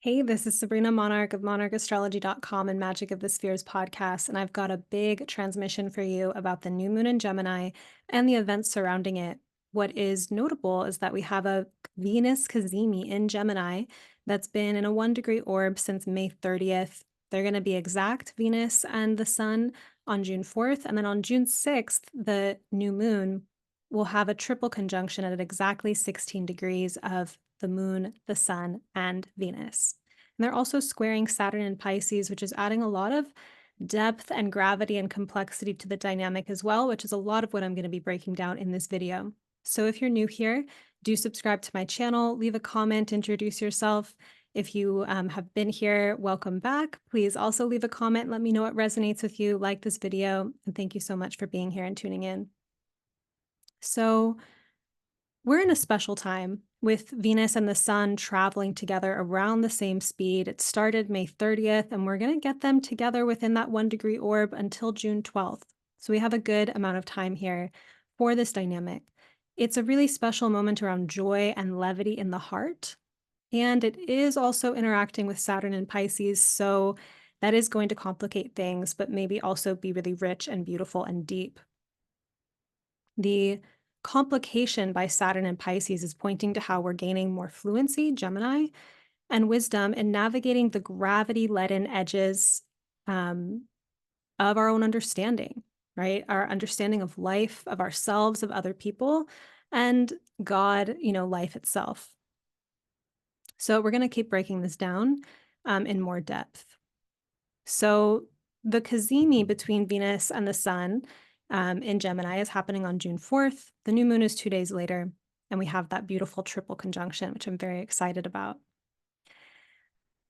Hey, this is Sabrina Monarch of monarchastrology.com and Magic of the Spheres podcast, and I've got a big transmission for you about the new moon in Gemini and the events surrounding it. What is notable is that we have a Venus Cazimi in Gemini that's been in a 1 degree orb since May 30th. They're going to be exact, Venus and the Sun, on June 4th, and then on June 6th, the new moon will have a triple conjunction at exactly 16 degrees of the moon, the sun, and Venus. And they're also squaring Saturn in Pisces, which is adding a lot of depth and gravity and complexity to the dynamic as well, which is a lot of what I'm going to be breaking down in this video. So if you're new here, do subscribe to my channel, leave a comment, introduce yourself. If you have been here, welcome back. Please also leave a comment, let me know what resonates with you, like this video, and thank you so much for being here and tuning in. So we're in a special time with Venus and the Sun traveling together around the same speed. It started May 30th, and we're going to get them together within that 1 degree orb until June 12th. So we have a good amount of time here for this dynamic. It's a really special moment around joy and levity in the heart. And it is also interacting with Saturn and Pisces. So that is going to complicate things, but maybe also be really rich and beautiful and deep. The complication by Saturn and Pisces is pointing to how we're gaining more fluency, Gemini, and wisdom in navigating the gravity-leaden edges of our own understanding, right? Our understanding of life, of ourselves, of other people, and God, life itself. So we're going to keep breaking this down in more depth. So the Cazimi between Venus and the Sun in Gemini is happening on June 4th. The new moon is 2 days later, and we have that beautiful triple conjunction, which I'm very excited about.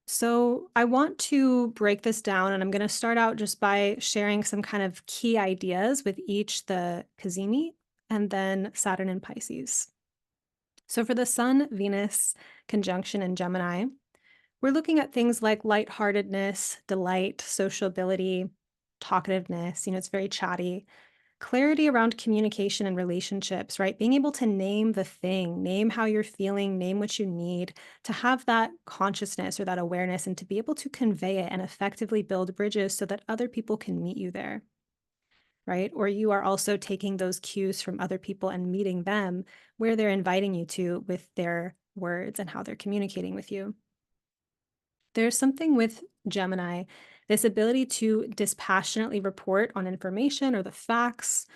So I want to break this down, and I'm going to start out just by sharing some kind of key ideas with each the Cazimi and then Saturn and Pisces. So for the Sun-Venus conjunction in Gemini, we're looking at things like lightheartedness, delight, sociability, talkativeness, it's very chatty, clarity around communication and relationships, right? Being able to name the thing, name how you're feeling, name what you need, to have that consciousness or that awareness and to be able to convey it and effectively build bridges so that other people can meet you there, right? Or you are also taking those cues from other people and meeting them where they're inviting you to with their words and how they're communicating with you. There's something with Gemini, this ability to dispassionately report on information or the facts.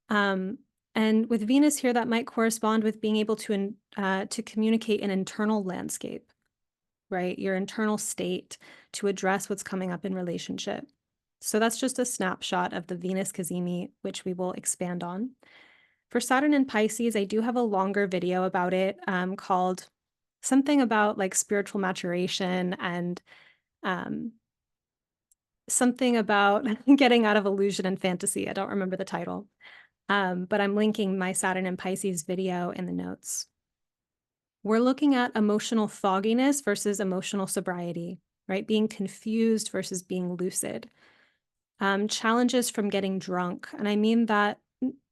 And with Venus here, that might correspond with being able to communicate an internal landscape, right? Your internal state to address what's coming up in relationship. So that's just a snapshot of the Venus Cazimi, which we will expand on. For Saturn and Pisces, I do have a longer video about it called something about like spiritual maturation and something about getting out of illusion and fantasy. I don't remember the title, but I'm linking my Saturn and Pisces video in the notes. We're looking at emotional fogginess versus emotional sobriety, right? Being confused versus being lucid. Challenges from getting drunk. And I mean that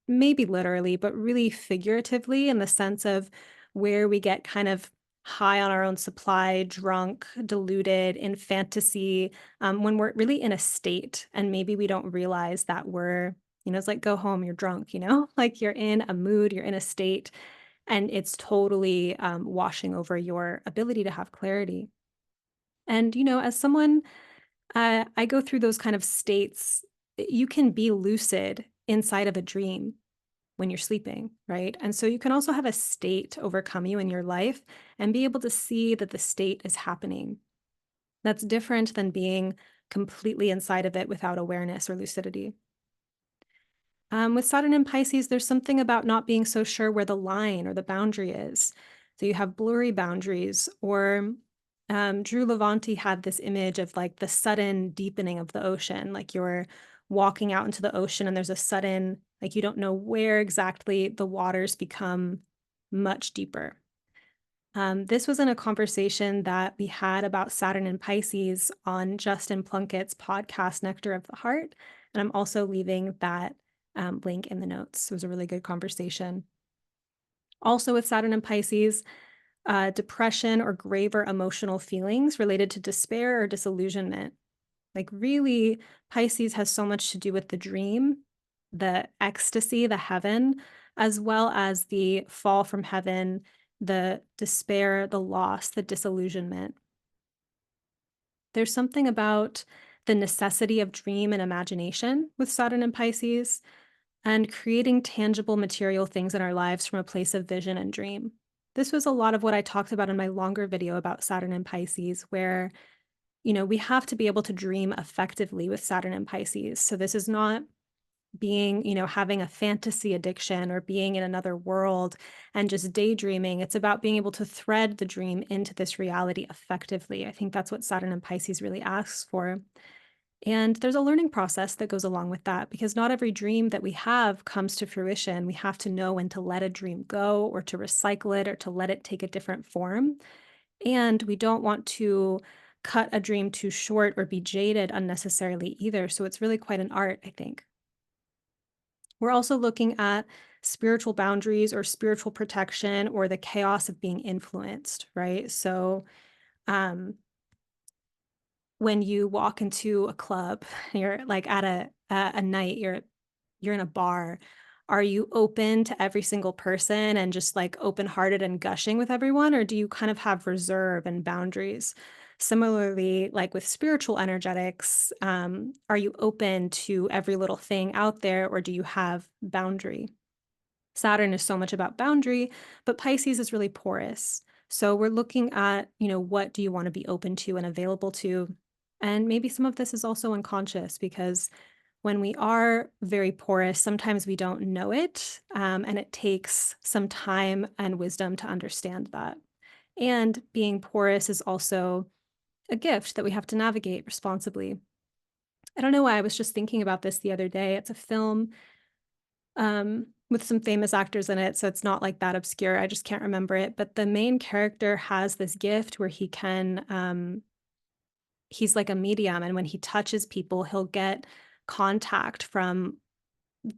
maybe literally, but really figuratively in the sense of where we get kind of high on our own supply, drunk, deluded in fantasy, when we're really in a state and maybe we don't realize that we're, it's like go home, you're drunk, like you're in a mood, you're in a state, and it's totally washing over your ability to have clarity. And, as someone, I go through those kind of states. You can be lucid inside of a dream when you're sleeping, right? And so you can also have a state overcome you in your life and be able to see that the state is happening. That's different than being completely inside of it without awareness or lucidity. With Saturn and Pisces, there's something about not being so sure where the line or the boundary is. So you have blurry boundaries, or Drew Levanti had this image of like the sudden deepening of the ocean, like you're walking out into the ocean and there's a sudden, like you don't know where exactly the waters become much deeper. This was in a conversation that we had about Saturn and Pisces on Justin Plunkett's podcast, Nectar of the Heart. And I'm also leaving that link in the notes. It was a really good conversation. Also with Saturn and Pisces, depression, or graver emotional feelings related to despair or disillusionment. Like, really, Pisces has so much to do with the dream, the ecstasy, the heaven, as well as the fall from heaven, the despair, the loss, the disillusionment. There's something about the necessity of dream and imagination with Saturn and Pisces, and creating tangible material things in our lives from a place of vision and dream. This was a lot of what I talked about in my longer video about Saturn and Pisces, where we have to be able to dream effectively with Saturn and Pisces. So this is not being, having a fantasy addiction or being in another world and just daydreaming. It's about being able to thread the dream into this reality effectively. I think that's what Saturn and Pisces really asks for. And there's a learning process that goes along with that, because not every dream that we have comes to fruition. We have to know when to let a dream go, or to recycle it, or to let it take a different form. And we don't want to cut a dream too short or be jaded unnecessarily either. So it's really quite an art, I think. We're also looking at spiritual boundaries or spiritual protection, or the chaos of being influenced, right? So, um, when you walk into a club, you're like at a night, you're in a bar. Are you open to every single person and just like open-hearted and gushing with everyone, or do you kind of have reserve and boundaries? Similarly, like with spiritual energetics, are you open to every little thing out there, or do you have boundary? Saturn is so much about boundary, but Pisces is really porous. So we're looking at, what do you want to be open to and available to? And maybe some of this is also unconscious, because when we are very porous, sometimes we don't know it. And it takes some time and wisdom to understand that. And being porous is also a gift that we have to navigate responsibly. I don't know why I was just thinking about this the other day. It's a film with some famous actors in it, so it's not like that obscure. I just can't remember it. But the main character has this gift where he's like a medium, and when he touches people, he'll get contact from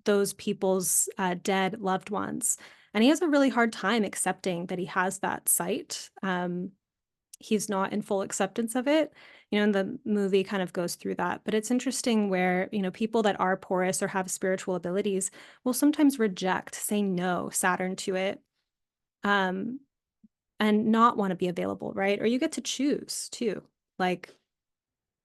those people's dead loved ones. And he has a really hard time accepting that he has that sight. He's not in full acceptance of it. And the movie kind of goes through that. But it's interesting where, people that are porous or have spiritual abilities will sometimes reject, say no, Saturn to it, um, and not want to be available, right? Or you get to choose too. Like,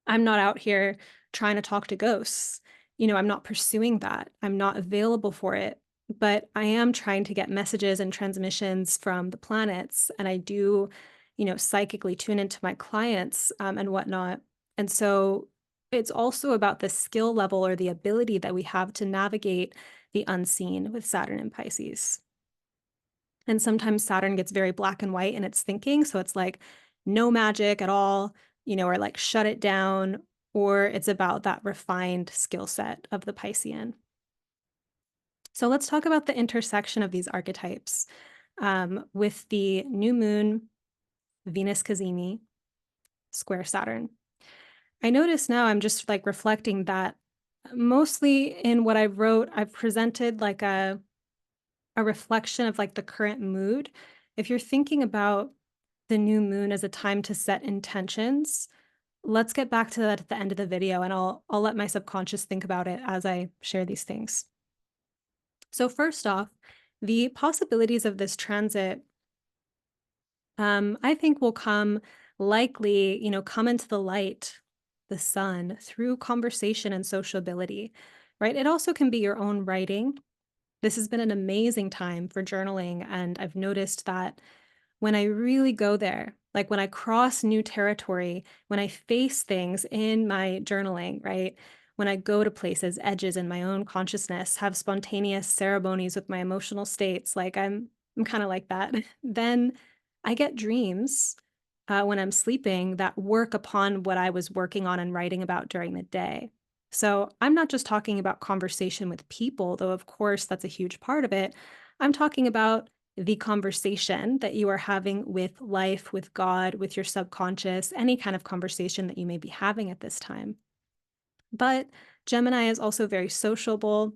I'm not out here trying to talk to ghosts. I'm not pursuing that. I'm not available for it. But I am trying to get messages and transmissions from the planets. And I do, psychically tune into my clients and whatnot. And so it's also about the skill level or the ability that we have to navigate the unseen with Saturn and Pisces. And sometimes Saturn gets very black and white in its thinking. So it's like no magic at all, or like shut it down, or it's about that refined skill set of the Piscean. So let's talk about the intersection of these archetypes with the new moon, Venus Cazimi, square Saturn. I notice now I'm just like reflecting that mostly in what I wrote, I've presented like a reflection of like the current mood. If you're thinking about the new moon as a time to set intentions, let's get back to that at the end of the video, and I'll let my subconscious think about it as I share these things. So first off, the possibilities of this transit, I think will come likely, come into the light, the sun, through conversation and sociability, right? It also can be your own writing. This has been an amazing time for journaling, and I've noticed that when I really go there, like when I cross new territory, when I face things in my journaling, right? When I go to places, edges in my own consciousness, have spontaneous ceremonies with my emotional states, like I'm kind of like that, then I get dreams when I'm sleeping that work upon what I was working on and writing about during the day. So I'm not just talking about conversation with people, though of course that's a huge part of it. I'm talking about the conversation that you are having with life, with God, with your subconscious, any kind of conversation that you may be having at this time. But Gemini is also very sociable.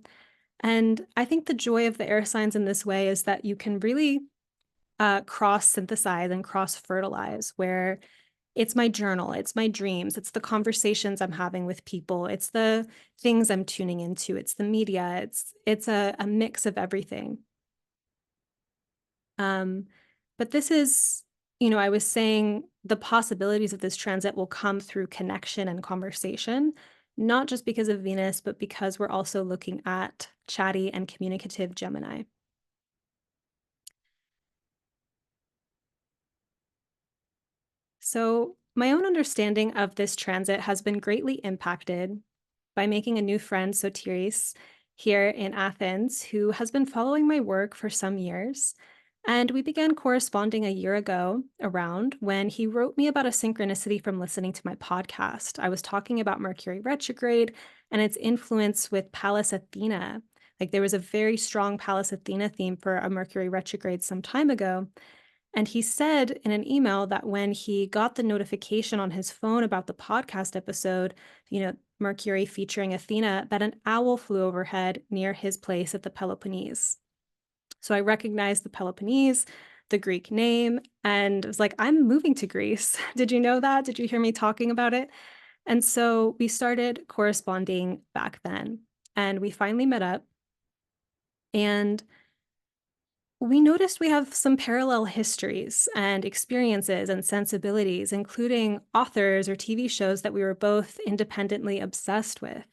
And I think the joy of the air signs in this way is that you can really cross synthesize and cross fertilize, where it's my journal, it's my dreams, it's the conversations I'm having with people, it's the things I'm tuning into, it's the media, it's a mix of everything. Um, but this is, I was saying the possibilities of this transit will come through connection and conversation, not just because of Venus, but because we're also looking at chatty and communicative Gemini. So, my own understanding of this transit has been greatly impacted by making a new friend, Sotiris, here in Athens, who has been following my work for some years. And we began corresponding a year ago around when he wrote me about a synchronicity from listening to my podcast. I was talking about Mercury retrograde and its influence with Pallas Athena. Like there was a very strong Pallas Athena theme for a Mercury retrograde some time ago. And he said in an email that when he got the notification on his phone about the podcast episode, Mercury featuring Athena, that an owl flew overhead near his place at the Peloponnese. So I recognized the Peloponnese, the Greek name, and was like, I'm moving to Greece. Did you know that? Did you hear me talking about it? And so we started corresponding back then. And we finally met up. And we noticed we have some parallel histories and experiences and sensibilities, including authors or TV shows that we were both independently obsessed with.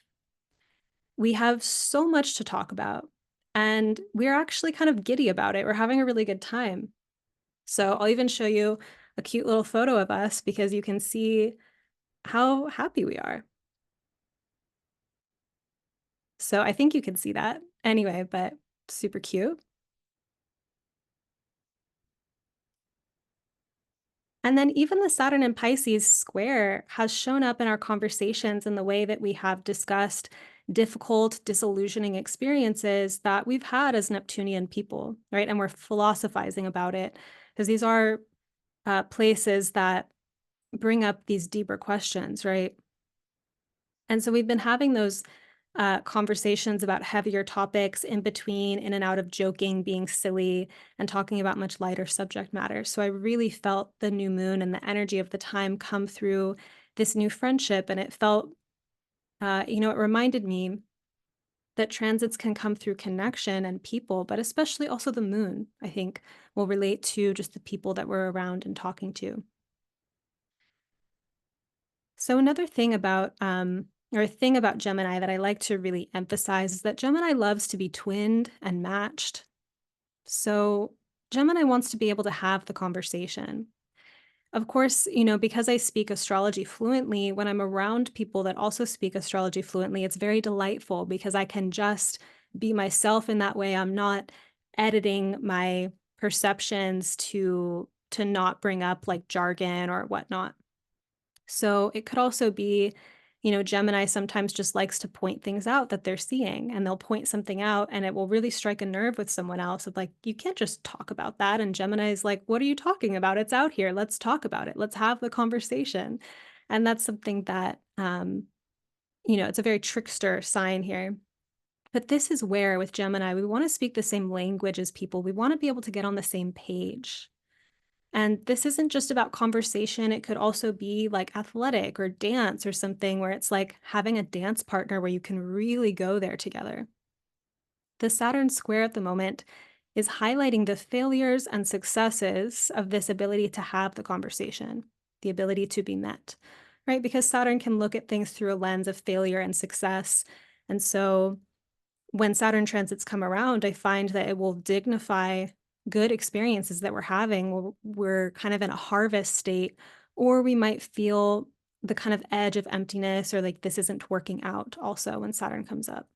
We have so much to talk about, and we're actually kind of giddy about it. We're having a really good time. So I'll even show you a cute little photo of us because you can see how happy we are. So I think you can see that anyway, but super cute. And then even the Saturn and Pisces square has shown up in our conversations in the way that we have discussed difficult, disillusioning experiences that we've had as Neptunian people, right? And we're philosophizing about it because these are places that bring up these deeper questions, right? And so we've been having those conversations about heavier topics in between, in and out of joking, being silly, and talking about much lighter subject matter. So I really felt the new moon and the energy of the time come through this new friendship. And it felt, it reminded me that transits can come through connection and people, but especially also the moon, I think, will relate to just the people that we're around and talking to. So another thing about or a thing about Gemini that I like to really emphasize is that Gemini loves to be twinned and matched. So Gemini wants to be able to have the conversation. Of course, because I speak astrology fluently, when I'm around people that also speak astrology fluently, it's very delightful because I can just be myself in that way. I'm not editing my perceptions to not bring up like jargon or whatnot. So it could also be, Gemini sometimes just likes to point things out that they're seeing, and they'll point something out and it will really strike a nerve with someone else of like, you can't just talk about that. And Gemini is like, what are you talking about? It's out here. Let's talk about it. Let's have the conversation. And that's something that, it's a very trickster sign here. But this is where with Gemini, we want to speak the same language as people. We want to be able to get on the same page. And this isn't just about conversation. It could also be like athletic or dance or something where it's like having a dance partner where you can really go there together. The Saturn square at the moment is highlighting the failures and successes of this ability to have the conversation, the ability to be met, right? Because Saturn can look at things through a lens of failure and success. And so when Saturn transits come around, I find that it will dignify good experiences that we're having. We're kind of in a harvest state, or we might feel the kind of edge of emptiness or like this isn't working out also when Saturn comes up.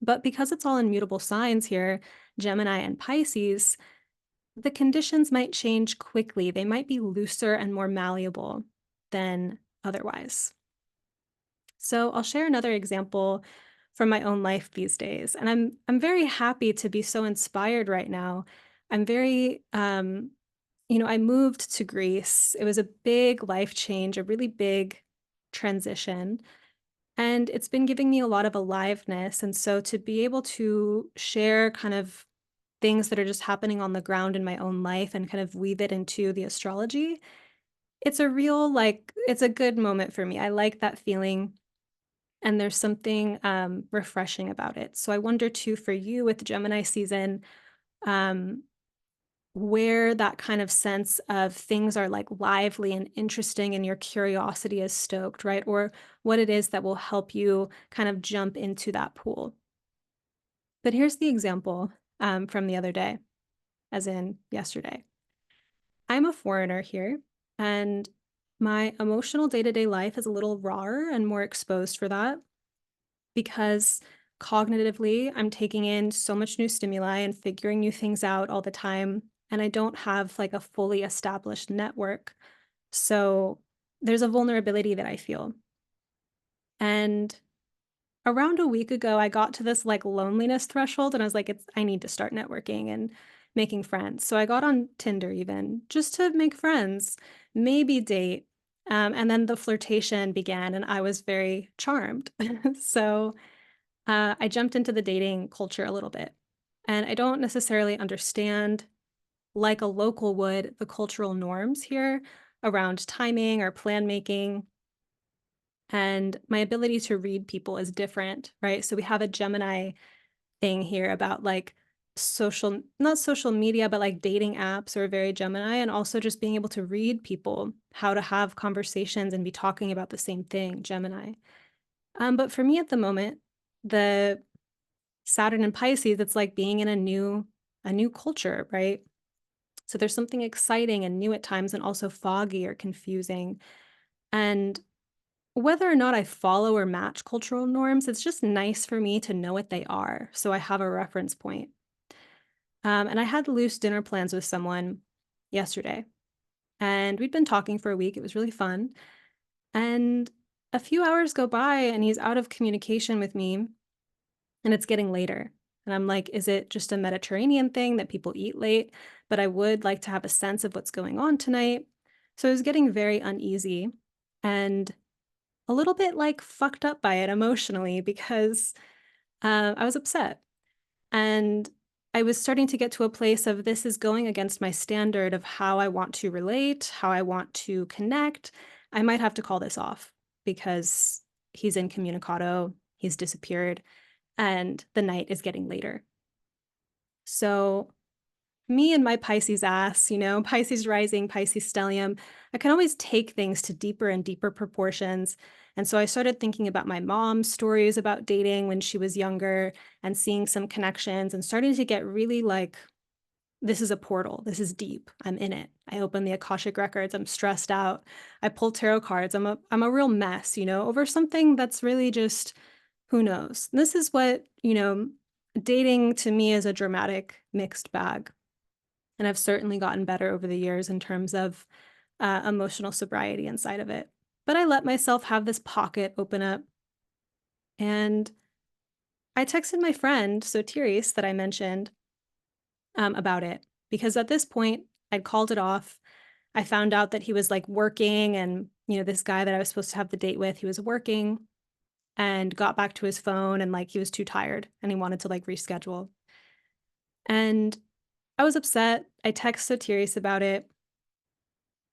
But because it's all in mutable signs here, Gemini and Pisces, the conditions might change quickly. They might be looser and more malleable than otherwise. So I'll share another example from my own life these days. And I'm very happy to be so inspired right now. I'm very I moved to Greece. It was a big life change, a really big transition. And it's been giving me a lot of aliveness. And so to be able to share kind of things that are just happening on the ground in my own life and kind of weave it into the astrology, it's a real, like, it's a good moment for me. I like that feeling, and there's something refreshing about it. So I wonder too, for you with Gemini season, um, where that kind of sense of things are like lively and interesting and your curiosity is stoked, right? Or what it is that will help you kind of jump into that pool. But here's the example from the other day, as in yesterday. I'm a foreigner here, and my emotional day to day life is a little rawer and more exposed for that because cognitively, I'm taking in so much new stimuli and figuring new things out all the time. And I don't have like a fully established network. So there's a vulnerability that I feel. And around a week ago, I got to this like loneliness threshold and I was like, I need to start networking and making friends. So I got on Tinder even just to make friends, maybe date. And then the flirtation began and I was very charmed. So I jumped into the dating culture a little bit. And I don't necessarily understand, like a local would, the cultural norms here around timing or plan making. And my ability to read people is different, right? So we have a Gemini thing here about like not social media, but like dating apps are very Gemini, and also just being able to read people, how to have conversations and be talking about the same thing, Gemini. But for me at the moment, the Saturn and Pisces, it's like being in a new culture, right? So there's something exciting and new at times and also foggy or confusing. And whether or not I follow or match cultural norms, it's just nice for me to know what they are. So I have a reference point. And I had loose dinner plans with someone yesterday, and we'd been talking for a week. It was really fun. And a few hours go by, and he's out of communication with me, and it's getting later. And I'm like, is it just a Mediterranean thing that people eat late? But I would like to have a sense of what's going on tonight. So I was getting very uneasy and a little bit like fucked up by it emotionally because I was upset. And I was starting to get to a place of this is going against my standard of how I want to relate, how I want to connect. I might have to call this off because he's incommunicado, he's disappeared, and the night is getting later. So, me and my Pisces ass, Pisces rising, Pisces stellium, I can always take things to deeper and deeper proportions. And so I started thinking about my mom's stories about dating when she was younger and seeing some connections and starting to get really like, this is a portal. This is deep. I'm in it. I open the Akashic records. I'm stressed out. I pull tarot cards. I'm a real mess, over something that's really just who knows. This is what, dating to me is a dramatic mixed bag. And I've certainly gotten better over the years in terms of emotional sobriety inside of it. But I let myself have this pocket open up. And I texted my friend, Sotiris, that I mentioned about it. Because at this point, I'd called it off. I found out that he was like working, and, this guy that I was supposed to have the date with, he was working and got back to his phone and like he was too tired and he wanted to like reschedule. And I was upset. I texted Sotiris about it.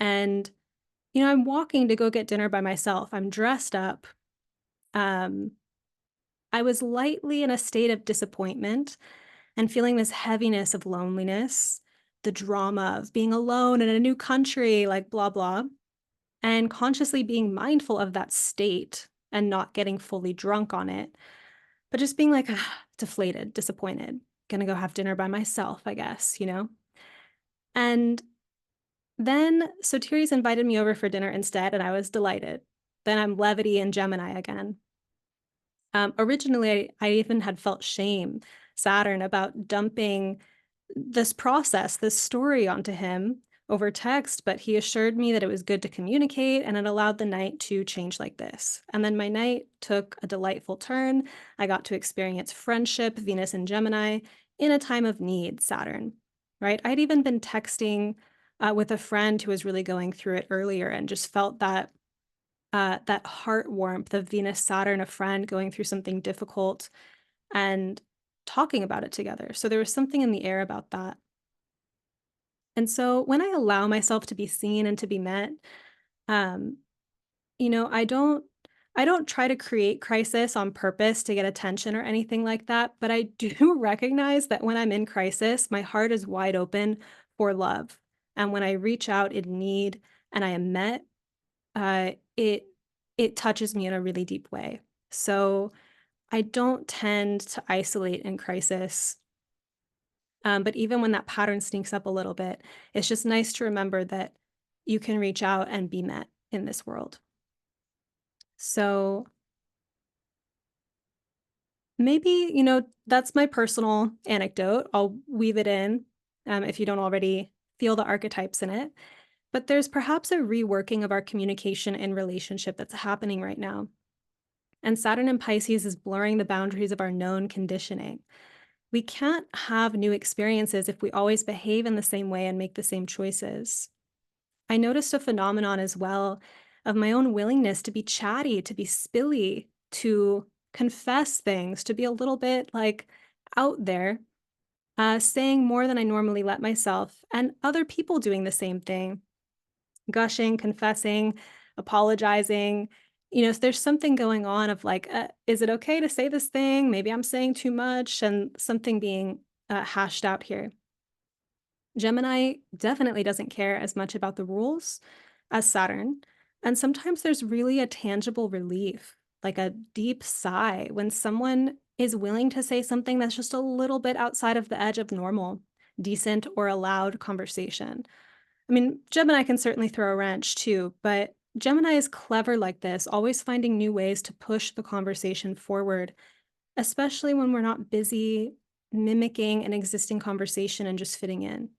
And I'm walking to go get dinner by myself. I'm dressed up. Um, I was lightly in a state of disappointment and feeling this heaviness of loneliness, the drama of being alone in a new country, like blah, blah, and consciously being mindful of that state and not getting fully drunk on it, but just being like, deflated, disappointed, gonna go have dinner by myself, I guess. And then Sotiris invited me over for dinner instead, and I was delighted. Then I'm levity and Gemini again. Originally, I even had felt shame, Saturn, about dumping this process, this story onto him over text, but he assured me that it was good to communicate and it allowed the night to change like this. And then my night took a delightful turn. I got to experience friendship, Venus and Gemini, in a time of need, Saturn, right? I'd even been texting with a friend who was really going through it earlier and just felt that heart warmth of Venus, Saturn, a friend going through something difficult, and talking about it together. So there was something in the air about that. And so when I allow myself to be seen and to be met, um, I don't try to create crisis on purpose to get attention or anything like that, but I do recognize that when I'm in crisis, my heart is wide open for love. And when I reach out in need and I am met, uh, it it touches me in a really deep way. So I don't tend to isolate in crisis. But even when that pattern sneaks up a little bit, it's just nice to remember that you can reach out and be met in this world. So maybe, that's my personal anecdote. I'll weave it in if you don't already feel the archetypes in it. But there's perhaps a reworking of our communication and relationship that's happening right now. And Saturn in Pisces is blurring the boundaries of our known conditioning. We can't have new experiences if we always behave in the same way and make the same choices. I noticed a phenomenon as well of my own willingness to be chatty, to be spilly, to confess things, to be a little bit like out there, saying more than I normally let myself, and other people doing the same thing, gushing, confessing, apologizing. So there's something going on of like, is it okay to say this thing? Maybe I'm saying too much, and something being hashed out here. Gemini definitely doesn't care as much about the rules as Saturn. And sometimes there's really a tangible relief, like a deep sigh, when someone is willing to say something that's just a little bit outside of the edge of normal, decent, or allowed conversation. I mean, Gemini can certainly throw a wrench too, but Gemini is clever like this, always finding new ways to push the conversation forward, especially when we're not busy mimicking an existing conversation and just fitting in.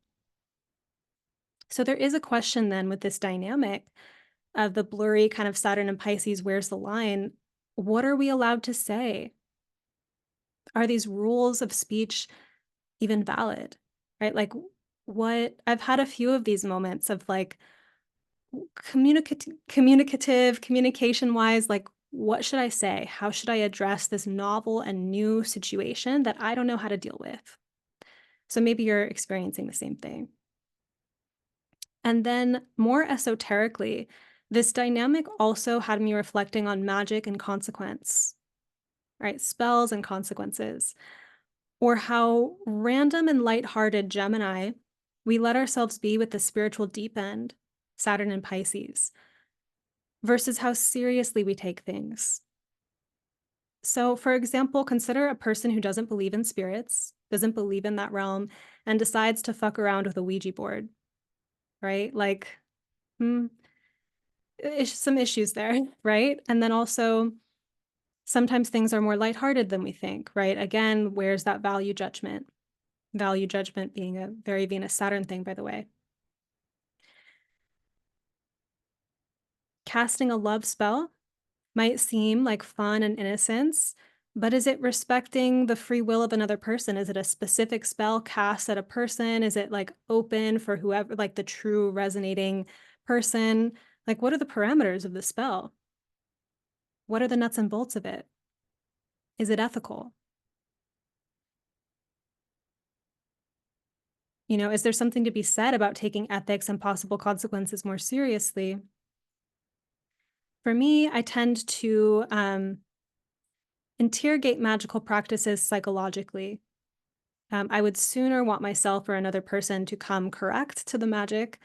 So there is a question then with this dynamic of the blurry kind of Saturn and Pisces, where's the line? What are we allowed to say? Are these rules of speech even valid? Right? Like what I've had a few of these moments of like communicative, communication wise, like what should I say? How should I address this novel and new situation that I don't know how to deal with? So maybe you're experiencing the same thing. And then more esoterically, this dynamic also had me reflecting on magic and consequence, right? Spells and consequences, or how random and lighthearted Gemini, we let ourselves be with the spiritual deep end, Saturn and Pisces, versus how seriously we take things. So, for example, consider a person who doesn't believe in spirits, doesn't believe in that realm, and decides to fuck around with a Ouija board, right? Like, hmm, some issues there, right? And then also, sometimes things are more lighthearted than we think, right? Again, where's that value judgment? Value judgment being a very Venus Saturn thing, by the way. Casting a love spell might seem like fun and innocence, but is it respecting the free will of another person? Is it a specific spell cast at a person? Is it like open for whoever, like the true resonating person? Like, what are the parameters of the spell? What are the nuts and bolts of it? Is it ethical? Is there something to be said about taking ethics and possible consequences more seriously? For me, I tend to interrogate magical practices psychologically. I would sooner want myself or another person to come correct to the magic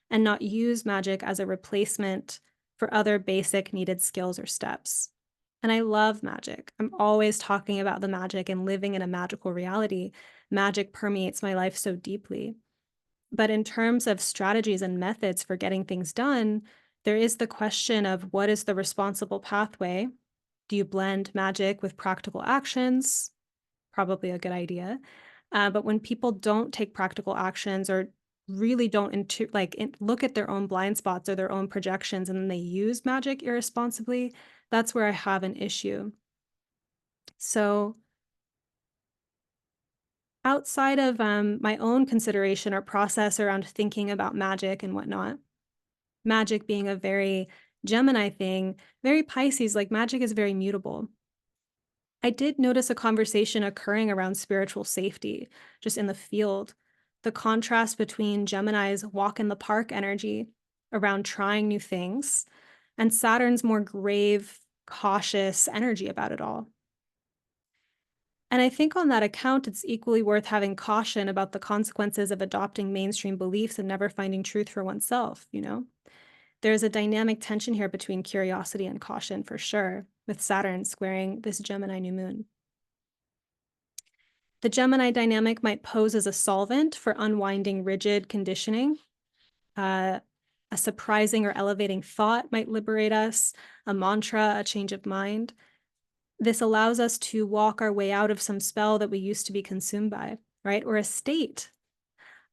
and not use magic as a replacement for other basic needed skills or steps. And I love magic. I'm always talking about the magic and living in a magical reality. Magic permeates my life so deeply. But in terms of strategies and methods for getting things done, there is the question of what is the responsible pathway? Do you blend magic with practical actions? Probably a good idea. But when people don't take practical actions or really don't look at their own blind spots or their own projections and then they use magic irresponsibly, that's where I have an issue. So outside of my own consideration or process around thinking about magic and whatnot, magic being a very Gemini thing, very Pisces, like magic is very mutable. I did notice a conversation occurring around spiritual safety, just in the field. The contrast between Gemini's walk in the park energy around trying new things and Saturn's more grave, cautious energy about it all. And I think on that account, it's equally worth having caution about the consequences of adopting mainstream beliefs and never finding truth for oneself? There's a dynamic tension here between curiosity and caution for sure, with Saturn squaring this Gemini new moon. The Gemini dynamic might pose as a solvent for unwinding rigid conditioning. Uh, a surprising or elevating thought might liberate us, a mantra, a change of mind. This allows us to walk our way out of some spell that we used to be consumed by, right? Or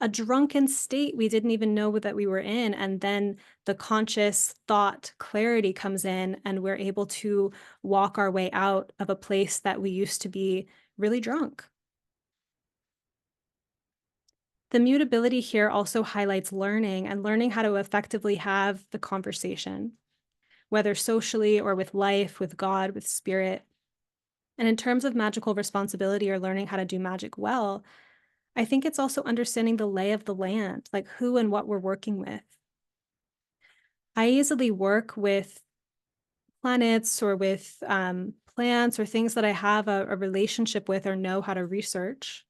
a drunken state we didn't even know that we were in. And then the conscious thought clarity comes in, and we're able to walk our way out of a place that we used to be really drunk. The mutability here also highlights learning and learning how to effectively have the conversation, whether socially or with life, with God, with spirit. And in terms of magical responsibility or learning how to do magic well, I think it's also understanding the lay of the land, like who and what we're working with. I easily work with planets or with plants or things that I have a relationship with or know how to research.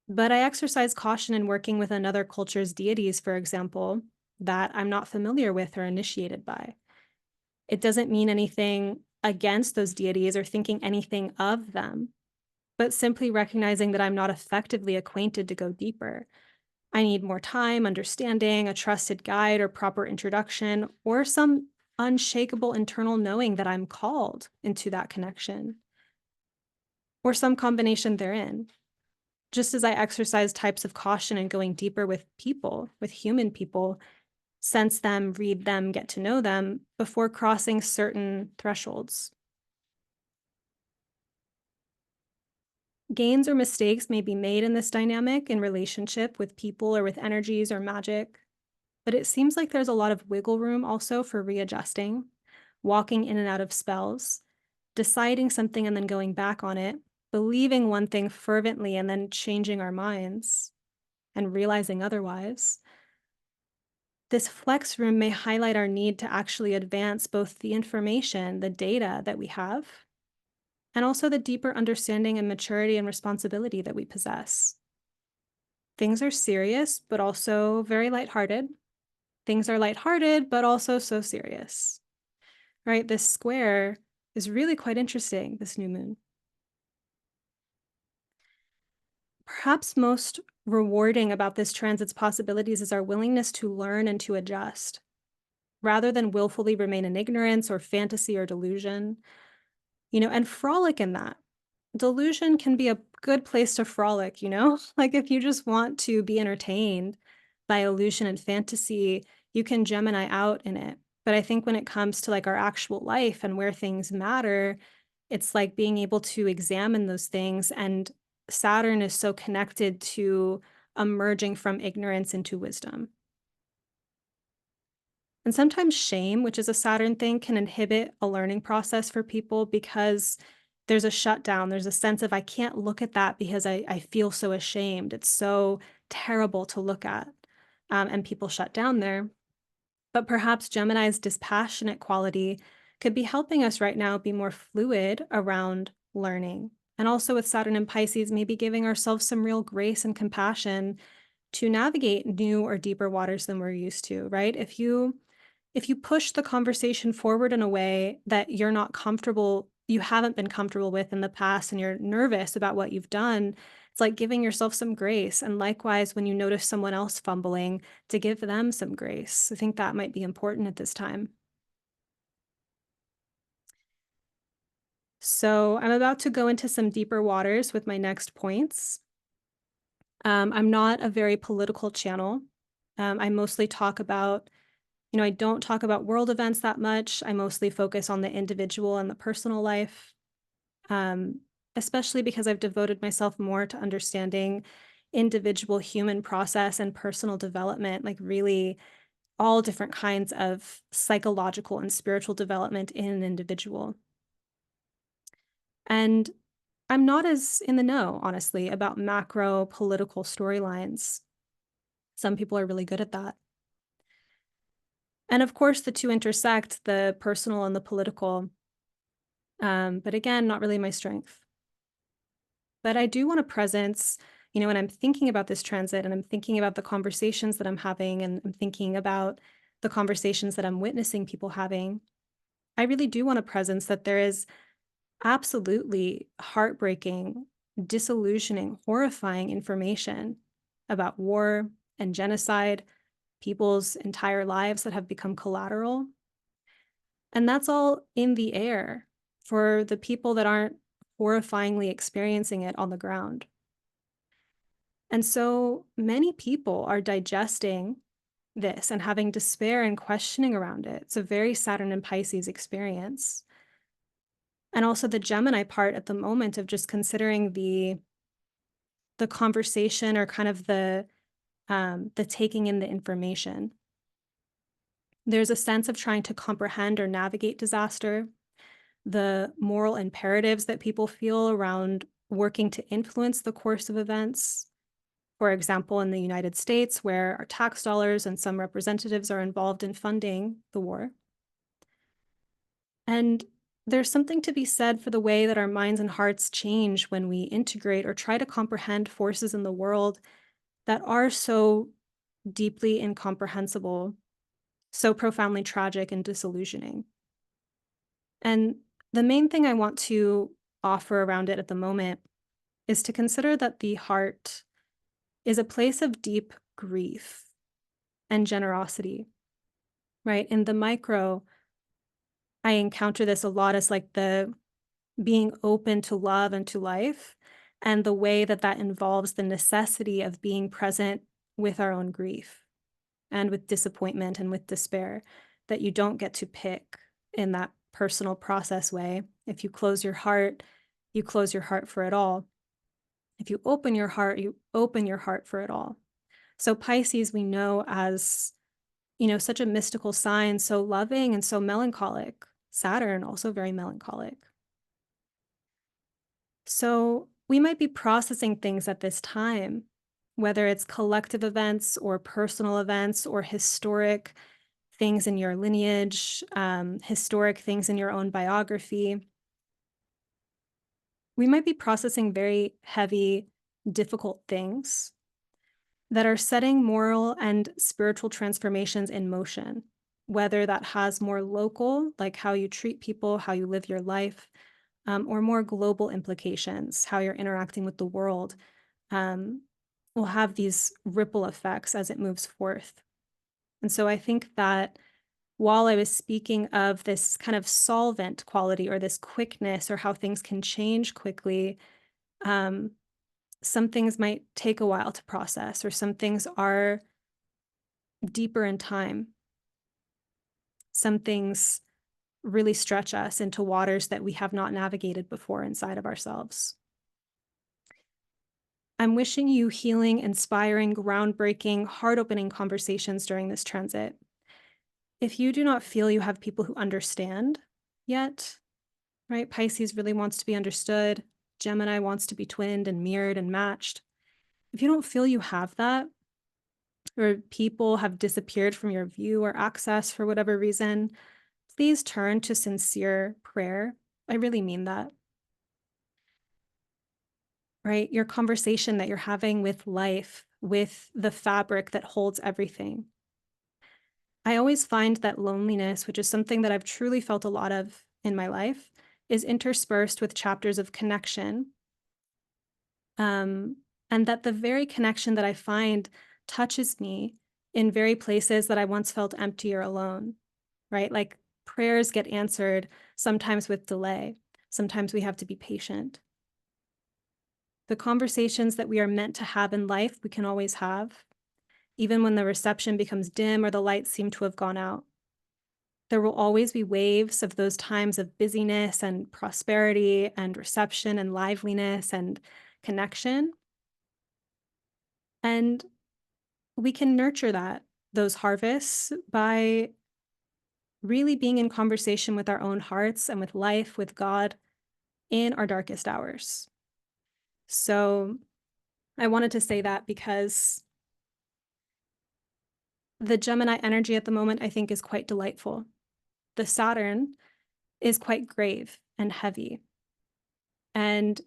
But I exercise caution in working with another culture's deities, for example, that I'm not familiar with or initiated by. It doesn't mean anything against those deities or thinking anything of them, but simply recognizing that I'm not effectively acquainted to go deeper. I need more time, understanding, a trusted guide or proper introduction, or some unshakable internal knowing that I'm called into that connection, or some combination therein. Just as I exercise types of caution in going deeper with people, with human people, sense them, read them, get to know them before crossing certain thresholds. Gains or mistakes may be made in this dynamic in relationship with people or with energies or magic, but it seems like there's a lot of wiggle room also for readjusting, walking in and out of spells, deciding something and then going back on it, believing one thing fervently and then changing our minds and realizing otherwise. This flex room may highlight our need to actually advance both the information, the data that we have, and also the deeper understanding and maturity and responsibility that we possess. Things are serious, but also very lighthearted. Things are lighthearted, but also so serious, right? This square is really quite interesting, this new moon. Perhaps most rewarding about this transit's possibilities is our willingness to learn and to adjust, rather than willfully remain in ignorance or fantasy or delusion, and frolic in that. Delusion can be a good place to frolic. Like if you just want to be entertained by illusion and fantasy, you can Gemini out in it. But I think when it comes to like our actual life and where things matter, it's like being able to examine those things. And Saturn is so connected to emerging from ignorance into wisdom. And sometimes shame, which is a Saturn thing, can inhibit a learning process for people because there's a shutdown. There's a sense of, I can't look at that because I feel so ashamed. It's so terrible to look at. And people shut down there. But perhaps Gemini's dispassionate quality could be helping us right now be more fluid around learning. And also with Saturn and Pisces, maybe giving ourselves some real grace and compassion to navigate new or deeper waters than we're used to, right? If you push the conversation forward in a way that you haven't been comfortable with in the past, and you're nervous about what you've done, it's like giving yourself some grace. And likewise, when you notice someone else fumbling, to give them some grace. I think that might be important at this time. So I'm about to go into some deeper waters with my next points. I'm not a very political channel. I mostly talk about, I don't talk about world events that much. I mostly focus on the individual and the personal life, um, especially because I've devoted myself more to understanding individual human process and personal development, like really all different kinds of psychological and spiritual development in an individual. And I'm not as in the know, honestly, about macro political storylines. Some people are really good at that. And of course, the two intersect, the personal and the political. But again, not really my strength. But I do want a presence, when I'm thinking about this transit and I'm thinking about the conversations that I'm having and I'm thinking about the conversations that I'm witnessing people having. I really do want a presence that there is absolutely heartbreaking, disillusioning, horrifying information about war and genocide, people's entire lives that have become collateral. And that's all in the air for the people that aren't horrifyingly experiencing it on the ground. And so many people are digesting this and having despair and questioning around it. It's a very Saturn and Pisces experience. And also the Gemini part at the moment of just considering the conversation or kind of the taking in the information. There's a sense of trying to comprehend or navigate disaster, the moral imperatives that people feel around working to influence the course of events. For example, in the United States, where our tax dollars and some representatives are involved in funding the war. And there's something to be said for the way that our minds and hearts change when we integrate or try to comprehend forces in the world that are so deeply incomprehensible, so profoundly tragic and disillusioning. And the main thing I want to offer around it at the moment is to consider that the heart is a place of deep grief and generosity, right? In the micro, I encounter this a lot as like the being open to love and to life, and the way that that involves the necessity of being present with our own grief and with disappointment and with despair that you don't get to pick in that personal process way. If you close your heart for it all. If you open your heart, you open your heart for it all. So Pisces, we know as, such a mystical sign, so loving and so melancholic. Saturn, also very melancholic. So we might be processing things at this time, whether it's collective events or personal events or historic things in your lineage, historic things in your own biography. We might be processing very heavy, difficult things that are setting moral and spiritual transformations in motion, whether that has more local, like how you treat people, how you live your life, or more global implications, how you're interacting with the world, um, will have these ripple effects as it moves forth. And so I think that while I was speaking of this kind of solvent quality or this quickness or how things can change quickly, um, some things might take a while to process, or some things are deeper in time. Some things really stretch us into waters that we have not navigated before inside of ourselves. I'm wishing you healing, inspiring, groundbreaking, heart-opening conversations during this transit. If you do not feel you have people who understand yet, right? Pisces really wants to be understood. Gemini wants to be twinned and mirrored and matched. If you don't feel you have that, or people have disappeared from your view or access for whatever reason, please turn to sincere prayer. I really mean that, right? Your conversation that you're having with life, with the fabric that holds everything. I always find that loneliness, which is something that I've truly felt a lot of in my life, is interspersed with chapters of connection. Um, and that the very connection that I find touches me in very places that I once felt empty or alone, right? Like prayers get answered sometimes with delay. Sometimes we have to be patient. The conversations that we are meant to have in life, we can always have, even when the reception becomes dim or the lights seem to have gone out. There will always be waves of those times of busyness and prosperity and reception and liveliness and connection. And we can nurture those harvests by really being in conversation with our own hearts and with life, with God, in our darkest hours. So I wanted to say that because the Gemini energy at the moment, I think, is quite delightful. The Saturn is quite grave and heavy. And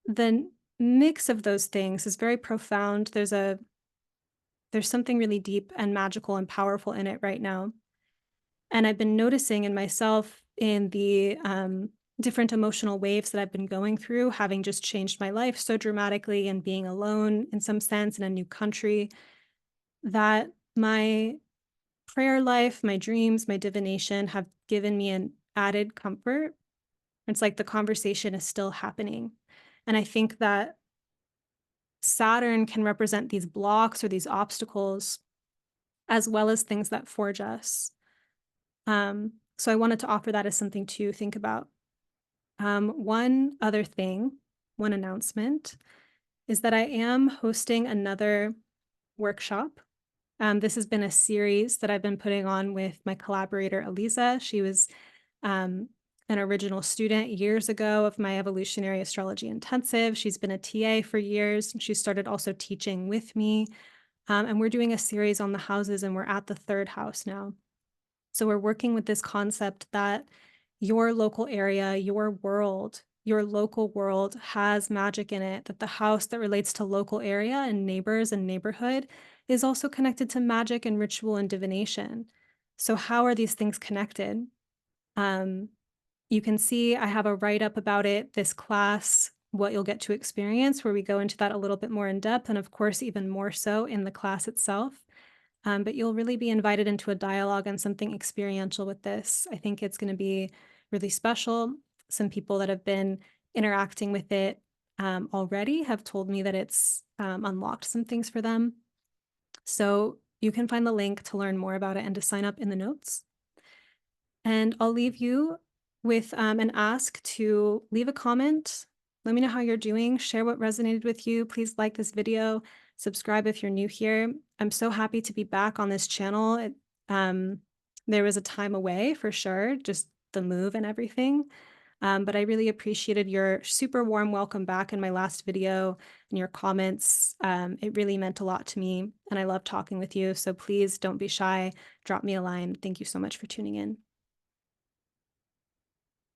the mix of those things is very profound. There's something really deep and magical and powerful in it right now. And I've been noticing in myself in the different emotional waves that I've been going through, having just changed my life so dramatically and being alone in some sense in a new country, that my prayer life, my dreams, my divination have given me an added comfort. It's like the conversation is still happening. And I think that Saturn can represent these blocks or these obstacles, as well as things that forge us. So I wanted to offer that as something to think about. One other thing, one announcement, is that I am hosting another workshop. This has been a series that I've been putting on with my collaborator, Eliza. She was an original student years ago of my evolutionary astrology intensive. She's been a TA for years. She started also teaching with me. And we're doing a series on the houses, and we're at the third house now. So we're working with this concept that your local area, your world, your local world has magic in it, that the house that relates to local area and neighbors and neighborhood is also connected to magic and ritual and divination. So how are these things connected? Um, you can see I have a write-up about it, this class, what you'll get to experience, where we go into that a little bit more in depth, and of course, even more so in the class itself. But you'll really be invited into a dialogue and something experiential with this. I think it's going to be really special. Some people that have been interacting with it already have told me that it's unlocked some things for them. So you can find the link to learn more about it and to sign up in the notes. And I'll leave you with an ask to leave a comment. Let me know how you're doing. Share what resonated with you. Please like this video. Subscribe if you're new here. I'm so happy to be back on this channel. There was a time away for sure, just the move and everything. But I really appreciated your super warm welcome back in my last video and your comments. It really meant a lot to me, and I love talking with you. So please don't be shy. Drop me a line. Thank you so much for tuning in.